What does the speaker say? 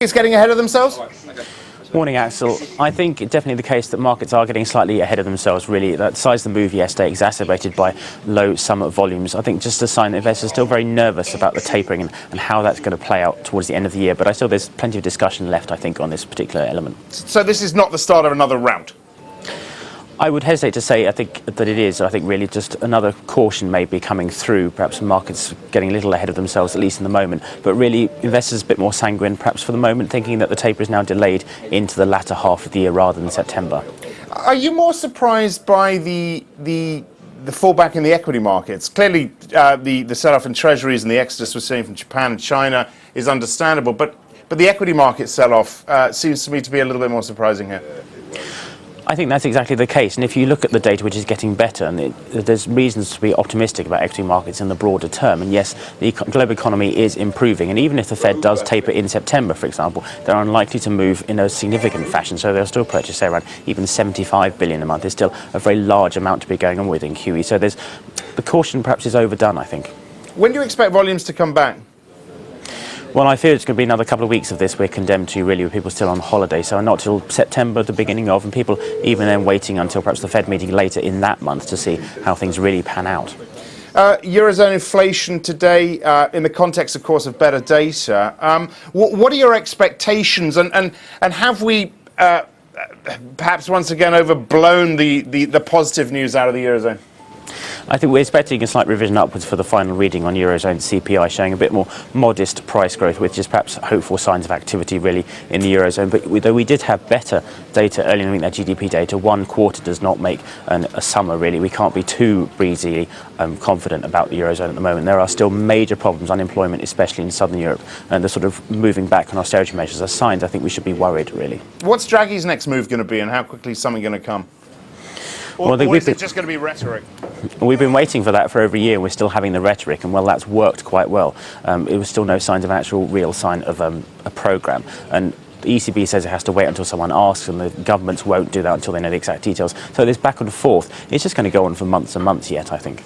It's getting ahead of themselves? Morning, Axel. I think it's definitely the case that markets are getting slightly ahead of themselves, really. That size of the move yesterday exacerbated by low summer volumes. I think just a sign that investors are still very nervous about the tapering and how that's going to play out towards the end of the year. But I still there's plenty of discussion left, I think, on this particular element. So this is not the start of another rout? I would hesitate to say I think that it is. I think really just another caution may be coming through, perhaps markets getting a little ahead of themselves, at least in the moment. But really, investors a bit more sanguine, perhaps for the moment, thinking that the taper is now delayed into the latter half of the year rather than September. Are you more surprised by the fallback in the equity markets? Clearly, the sell-off in treasuries and the exodus we're seeing from Japan and China is understandable, but the equity market sell-off seems to me to be a little bit more surprising here. I think that's exactly the case, and if you look at the data, which is getting better, and there's reasons to be optimistic about equity markets in the broader term, and yes, the global economy is improving, and even if the Fed does taper in September, for example, they're unlikely to move in a significant fashion, so they'll still purchase, say, around even 75 billion a month. There's still a very large amount to be going on with in QE, so the caution perhaps is overdone, I think. When do you expect volumes to come back? Well, I fear it's going to be another couple of weeks of this we're condemned to, really, with people still on holiday. So not till September, the beginning of, and people even then waiting until perhaps the Fed meeting later in that month to see how things really pan out. Eurozone inflation today, in the context, of course, of better data. What are your expectations, and have we perhaps once again overblown the positive news out of the Eurozone? I think we're expecting a slight revision upwards for the final reading on Eurozone CPI, showing a bit more modest price growth, which is perhaps hopeful signs of activity really in the Eurozone. But though we did have better data earlier in the week, that GDP data, one quarter does not make a summer really. We can't be too breezy confident about the Eurozone at the moment. There are still major problems, unemployment, especially in Southern Europe, and the sort of moving back on austerity measures are signs I think we should be worried really. What's Draghi's next move going to be, and how quickly is something going to come? Or is it just going to be rhetoric? We've been waiting for that for over a year. We're still having the rhetoric, and well, that's worked quite well. It was still no signs of actual real sign of a programme. And the ECB says it has to wait until someone asks, and the governments won't do that until they know the exact details. So this back and forth, it's just going to go on for months and months yet, I think.